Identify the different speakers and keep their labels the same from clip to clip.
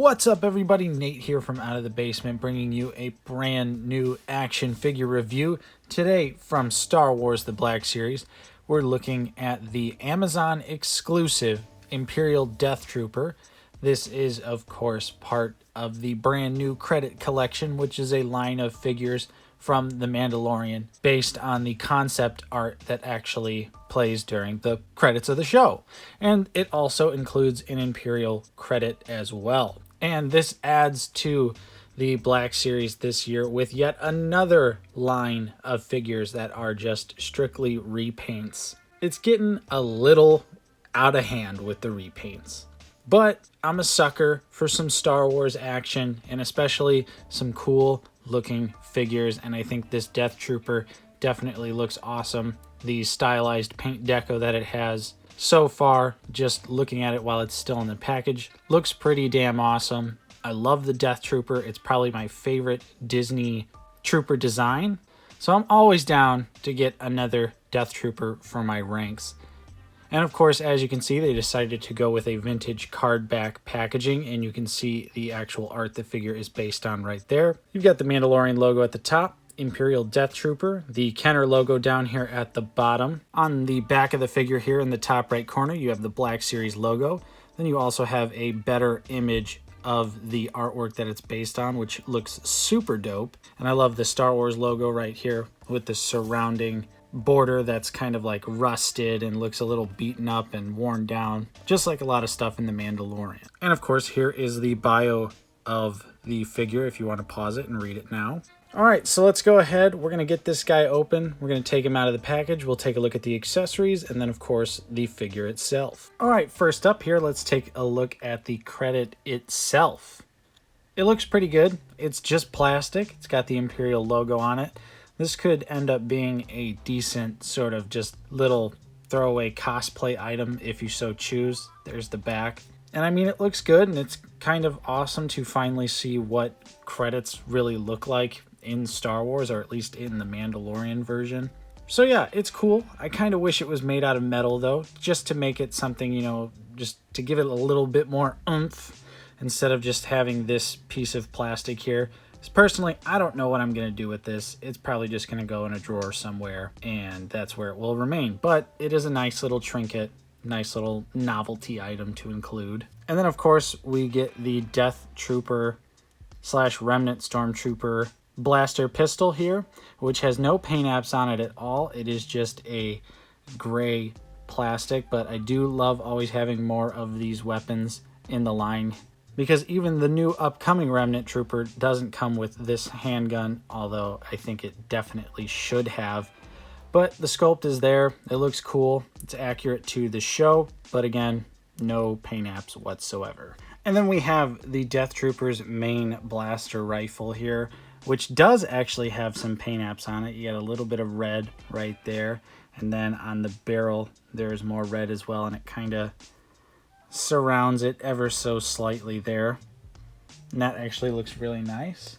Speaker 1: What's up, everybody? Nate here from Out of the Basement, bringing you a brand new action figure review. Today, from Star Wars The Black Series, we're looking at the Amazon exclusive Imperial Death Trooper. This is, of course, part of the brand new credit collection, which is a line of figures from The Mandalorian based on the concept art that actually plays during the credits of the show. And it also includes an Imperial credit as well. And this adds to the Black Series this year with yet another line of figures that are just strictly repaints. It's getting a little out of hand with the repaints. But I'm a sucker for some Star Wars action, and especially some cool looking figures, and I think this Death Trooper definitely looks awesome. The stylized paint deco that it has so far, just looking at it while it's still in the package, looks pretty damn awesome. I love the Death Trooper. It's probably my favorite Disney trooper design, so I'm always down to get another Death Trooper for my ranks. And of course, as you can see, they decided to go with a vintage card back packaging, and you can see the actual art the figure is based on right there. You've got the Mandalorian logo at the top, Imperial Death Trooper, the Kenner logo down here at the bottom. On the back of the figure here in the top right corner, you have the Black Series logo. Then you also have a better image of the artwork that it's based on, which looks super dope. And I love the Star Wars logo right here with the surrounding border that's kind of like rusted and looks a little beaten up and worn down, just like a lot of stuff in The Mandalorian. And of course, here is the bio of the figure if you want to pause it and read it now. All right, so let's go ahead. We're going to get this guy open. We're going to take him out of the package. We'll take a look at the accessories and then, of course, the figure itself. All right, first up here, let's take a look at the credit itself. It looks pretty good. It's just plastic. It's got the Imperial logo on it. This could end up being a decent sort of just little throwaway cosplay item if you so choose. There's the back. And I mean, it looks good, and it's kind of awesome to finally see what credits really look like in Star Wars, or at least in the Mandalorian version. So yeah, it's cool. I kind of wish it was made out of metal though, just to make it something, you know, just to give it a little bit more oomph instead of just having this piece of plastic here. Personally, I don't know what I'm going to do with this. It's probably just going to go in a drawer somewhere, and that's where it will remain. But it is a nice little trinket, nice little novelty item to include. And then, of course, we get the Death Trooper / Remnant Stormtrooper blaster pistol here, which has no paint apps on it at all. It is just a gray plastic, but I do love always having more of these weapons in the line, because even the new upcoming Remnant Trooper doesn't come with this handgun, although I think it definitely should have. But the sculpt is there. It looks cool. It's accurate to the show, but again, no paint apps whatsoever. And then we have the Death Trooper's main blaster rifle here, which does actually have some paint apps on it. You got a little bit of red right there, and then on the barrel, there's more red as well, and it kind of surrounds it ever so slightly there, and that actually looks really nice.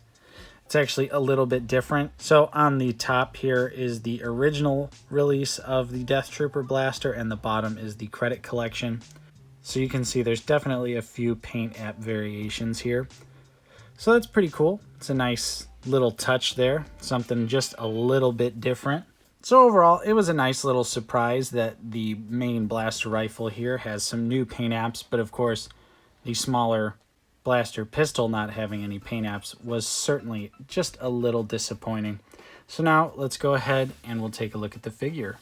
Speaker 1: It's actually a little bit different. So on the top here is the original release of the Death Trooper blaster, and the bottom is the credit collection. So you can see there's definitely a few paint app variations here, so that's pretty cool. It's a nice little touch there, something just a little bit different. So overall, it was a nice little surprise that the main blaster rifle here has some new paint apps, but of course, the smaller blaster pistol not having any paint apps was certainly just a little disappointing. So now let's go ahead and we'll take a look at the figure.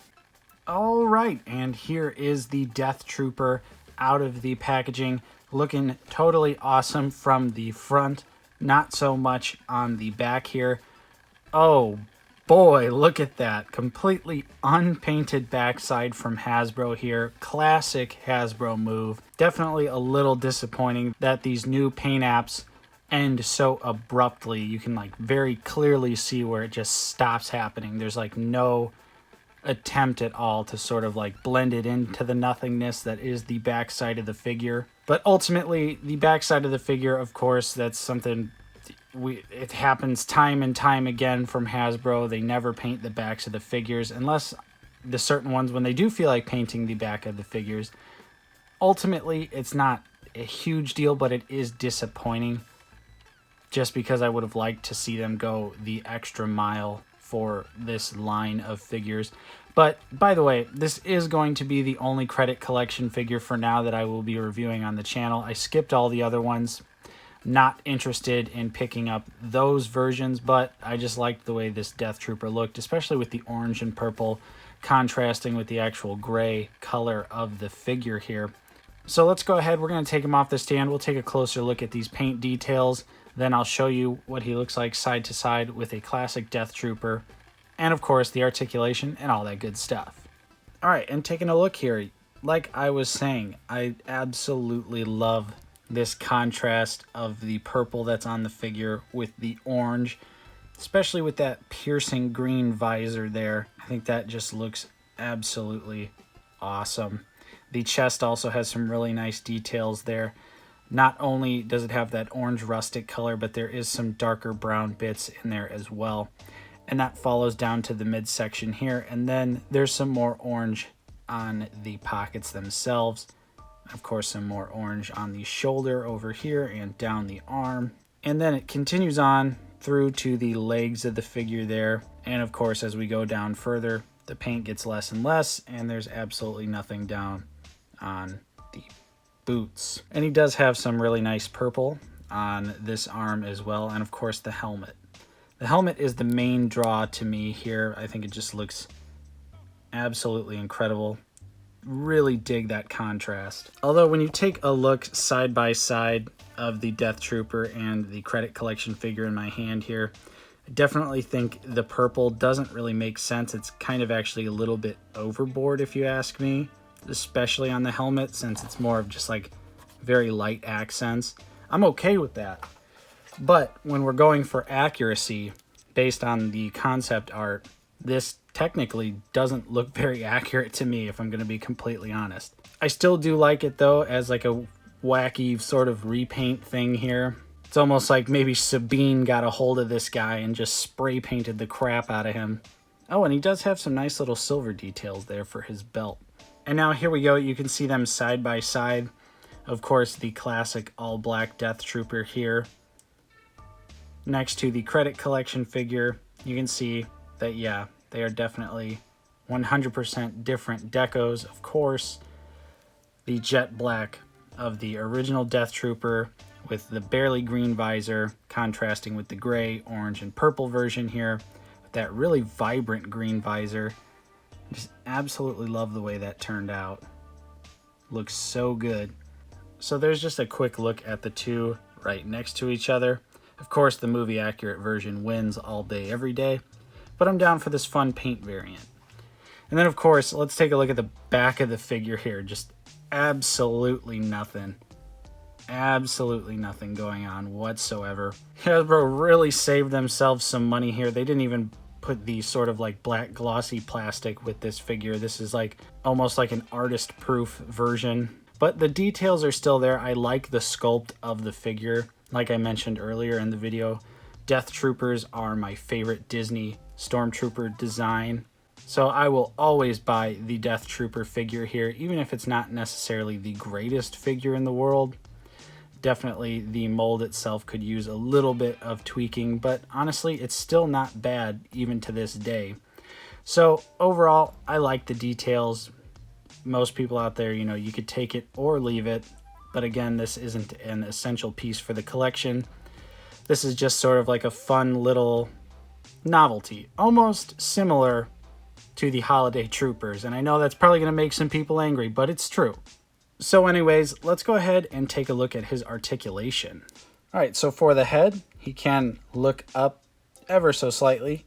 Speaker 1: All right, and here is the Death Trooper out of the packaging, looking totally awesome from the front, not so much on the back here. Oh boy, look at that. Completely unpainted backside from Hasbro here. Classic Hasbro move. Definitely a little disappointing that these new paint apps end so abruptly. You can like very clearly see where it just stops happening. There's like no attempt at all to sort of like blend it into the nothingness that is the backside of the figure. But ultimately, the backside of the figure, of course, that's something it happens time and time again from Hasbro. They never paint the backs of the figures, unless the certain ones when they do feel like painting the back of the figures. Ultimately, it's not a huge deal, but it is disappointing just because I would have liked to see them go the extra mile for this line of figures. But by the way, this is going to be the only credit collection figure for now that I will be reviewing on the channel. I skipped all the other ones. Not interested in picking up those versions, but I just liked the way this Death Trooper looked, especially with the orange and purple contrasting with the actual gray color of the figure here. So let's go ahead. We're going to take him off the stand. We'll take a closer look at these paint details. Then I'll show you what he looks like side to side with a classic Death Trooper. And of course, the articulation and all that good stuff. All right, and taking a look here, like I was saying, I absolutely love this contrast of the purple that's on the figure with the orange, especially with that piercing green visor there. I think that just looks absolutely awesome. The chest also has some really nice details there. Not only does it have that orange rustic color, but there is some darker brown bits in there as well. And that follows down to the midsection here. And then there's some more orange on the pockets themselves. Of course, some more orange on the shoulder over here and down the arm. And then it continues on through to the legs of the figure there. And of course, as we go down further, the paint gets less and less, and there's absolutely nothing down on the boots. And he does have some really nice purple on this arm as well. And of course, the helmet. The helmet is the main draw to me here. I think it just looks absolutely incredible. Really dig that contrast. Although when you take a look side by side of the Death Trooper and the credit collection figure in my hand here, I definitely think the purple doesn't really make sense. It's kind of actually a little bit overboard if you ask me, especially on the helmet, since it's more of just like very light accents. I'm okay with that. But when we're going for accuracy based on the concept art, this technically doesn't look very accurate to me, if I'm going to be completely honest. I still do like it though, as like a wacky sort of repaint thing here. It's almost like maybe Sabine got a hold of this guy and just spray painted the crap out of him. Oh, and he does have some nice little silver details there for his belt. And now here we go. You can see them side by side. Of course, the classic all black Death Trooper here. Next to the credit collection figure, you can see that, yeah, they are definitely 100% different decos. Of course, the jet black of the original Death Trooper with the barely green visor contrasting with the gray, orange, and purple version here with that really vibrant green visor. Just absolutely love the way that turned out. Looks so good. So there's just a quick look at the two right next to each other. Of course, the movie accurate version wins all day, every day, but I'm down for this fun paint variant. And then, of course, let's take a look at the back of the figure here. Just absolutely nothing. Absolutely nothing going on whatsoever. Hasbro really saved themselves some money here. They didn't even put the sort of like black glossy plastic with this figure. This is like almost like an artist proof version. But the details are still there. I like the sculpt of the figure. Like I mentioned earlier in the video, Death Troopers are my favorite Disney Stormtrooper design. So I will always buy the Death Trooper figure here, even if it's not necessarily the greatest figure in the world. Definitely the mold itself could use a little bit of tweaking, but honestly, it's still not bad even to this day. So overall, I like the details. Most people out there, you know, you could take it or leave it. But again, this isn't an essential piece for the collection. This is just sort of like a fun little novelty, almost similar to the Holiday Troopers. And I know that's probably going to make some people angry, but it's true. So anyways, let's go ahead and take a look at his articulation. All right, so for the head, he can look up ever so slightly.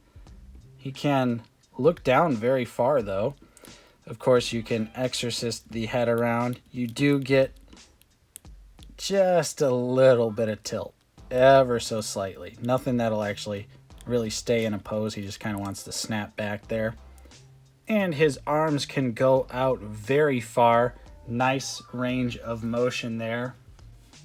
Speaker 1: He can look down very far, though. Of course, you can exorcist the head around. You do get just a little bit of tilt, ever so slightly. Nothing that'll actually really stay in a pose. He just kind of wants to snap back there. And his arms can go out very far. Nice range of motion there.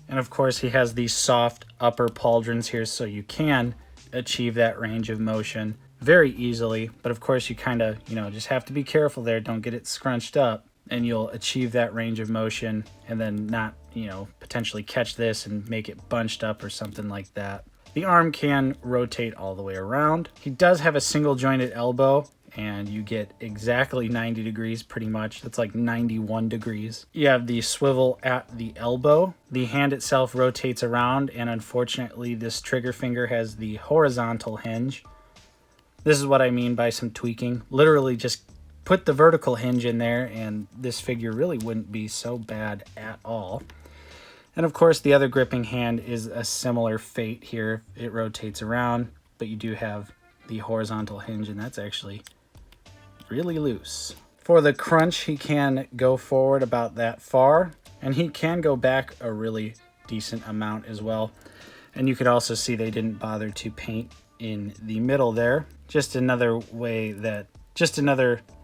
Speaker 1: And of course, he has these soft upper pauldrons here, so you can achieve that range of motion very easily. But of course, you kind of, just have to be careful there. Don't get it scrunched up. and you'll achieve that range of motion and then not, potentially catch this and make it bunched up or something like that. The arm can rotate all the way around. He does have a single jointed elbow, and you get exactly 90 degrees pretty much. That's like 91 degrees. You have the swivel at the elbow. The hand itself rotates around, and unfortunately this trigger finger has the horizontal hinge. This is what I mean by some tweaking. Literally just put the vertical hinge in there and this figure really wouldn't be so bad at all. And of course the other gripping hand is a similar fate here. It rotates around, but you do have the horizontal hinge, and that's actually really loose. For the crunch, he can go forward about that far, and he can go back a really decent amount as well. And you could also see they didn't bother to paint in the middle there. Just another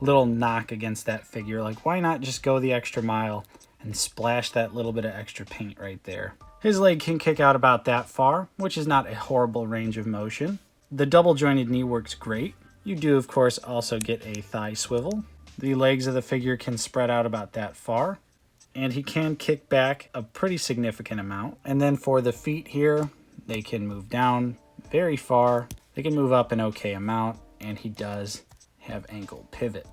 Speaker 1: little knock against that figure. Like, why not just go the extra mile and splash that little bit of extra paint right there? His leg can kick out about that far, which is not a horrible range of motion. The double jointed knee works great. You do, of course, also get a thigh swivel. The legs of the figure can spread out about that far, and he can kick back a pretty significant amount. And then for the feet here, they can move down very far. They can move up an okay amount, and he does have ankle pivot.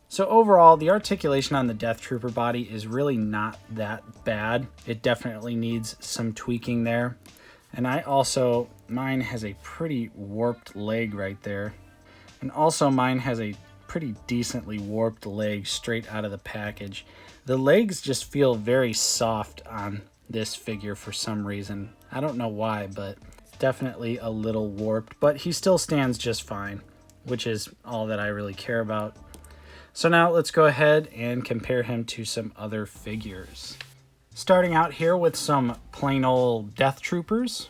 Speaker 1: So overall, the articulation on the Death Trooper body is really not that bad. It definitely needs some tweaking there. And mine has a pretty warped leg right there. And also mine has a pretty decently warped leg straight out of the package. The legs just feel very soft on this figure for some reason. I don't know why, but definitely a little warped. But he still stands just fine, which is all that I really care about. So now let's go ahead and compare him to some other figures. Starting out here with some plain old Death Troopers.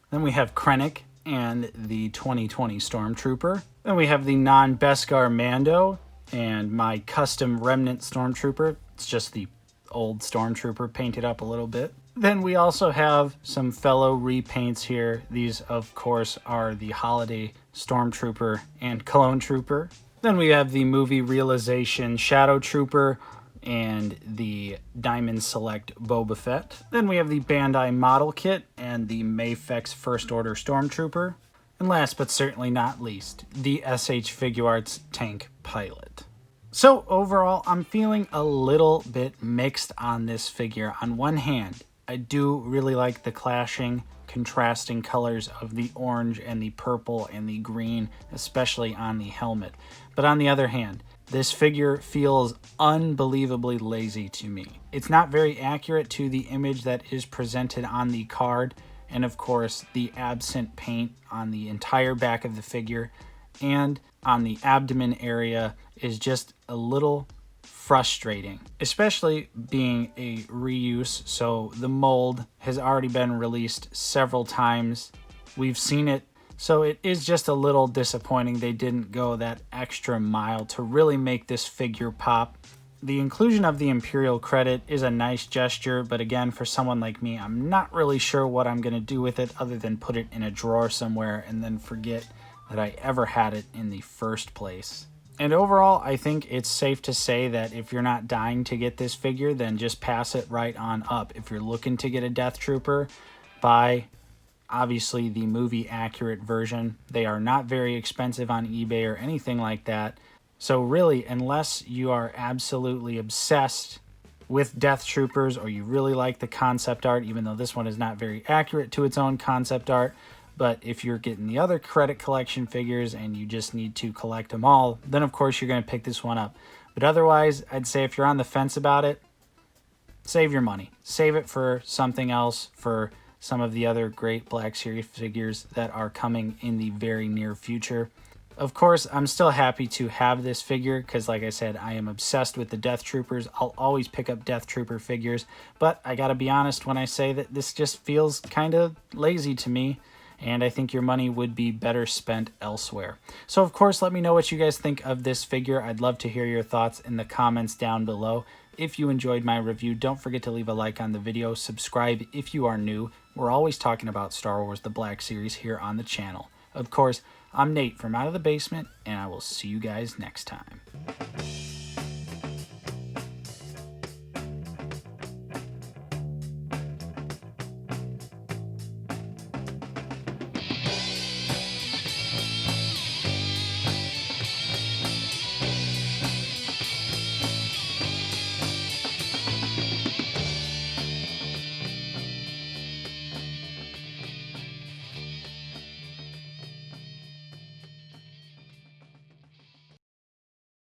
Speaker 1: Then we have Krennic and the 2020 Stormtrooper. Then we have the non-Beskar Mando and my custom Remnant Stormtrooper. It's just the old Stormtrooper painted up a little bit. Then we also have some fellow repaints here. These, of course, are the Holiday Stormtrooper and Clone Trooper. Then we have the movie realization Shadow Trooper and the Diamond Select Boba Fett. Then we have the Bandai model kit and the Mafex First Order Stormtrooper. And last but certainly not least, the SH Figuarts Tank Pilot. So overall, I'm feeling a little bit mixed on this figure. On one hand, I do really like the clashing, contrasting colors of the orange and the purple and the green, especially on the helmet. But on the other hand, this figure feels unbelievably lazy to me. It's not very accurate to the image that is presented on the card, and of course the absent paint on the entire back of the figure and on the abdomen area is just a little frustrating, especially being a reuse. So the mold has already been released several times. We've seen it. So it is just a little disappointing they didn't go that extra mile to really make this figure pop. The inclusion of the Imperial credit is a nice gesture, but again, for someone like me, I'm not really sure what I'm going to do with it other than put it in a drawer somewhere and then forget that I ever had it in the first place. And overall, I think it's safe to say that if you're not dying to get this figure, then just pass it right on up. If you're looking to get a Death Trooper, buy obviously the movie accurate version. They are not very expensive on eBay or anything like that. So really, unless you are absolutely obsessed with Death Troopers or you really like the concept art, even though this one is not very accurate to its own concept art, but if you're getting the other credit collection figures and you just need to collect them all, then of course you're going to pick this one up. But otherwise, I'd say if you're on the fence about it, save your money. Save it for something else, for some of the other great Black Series figures that are coming in the very near future. Of course, I'm still happy to have this figure because, like I said, I am obsessed with the Death Troopers. I'll always pick up Death Trooper figures, but I gotta be honest when I say that this just feels kind of lazy to me, and I think your money would be better spent elsewhere. So, of course, let me know what you guys think of this figure. I'd love to hear your thoughts in the comments down below. If you enjoyed my review, don't forget to leave a like on the video. Subscribe if you are new. We're always talking about Star Wars The Black Series here on the channel. Of course, I'm Nate from Out of the Basement, and I will see you guys next time.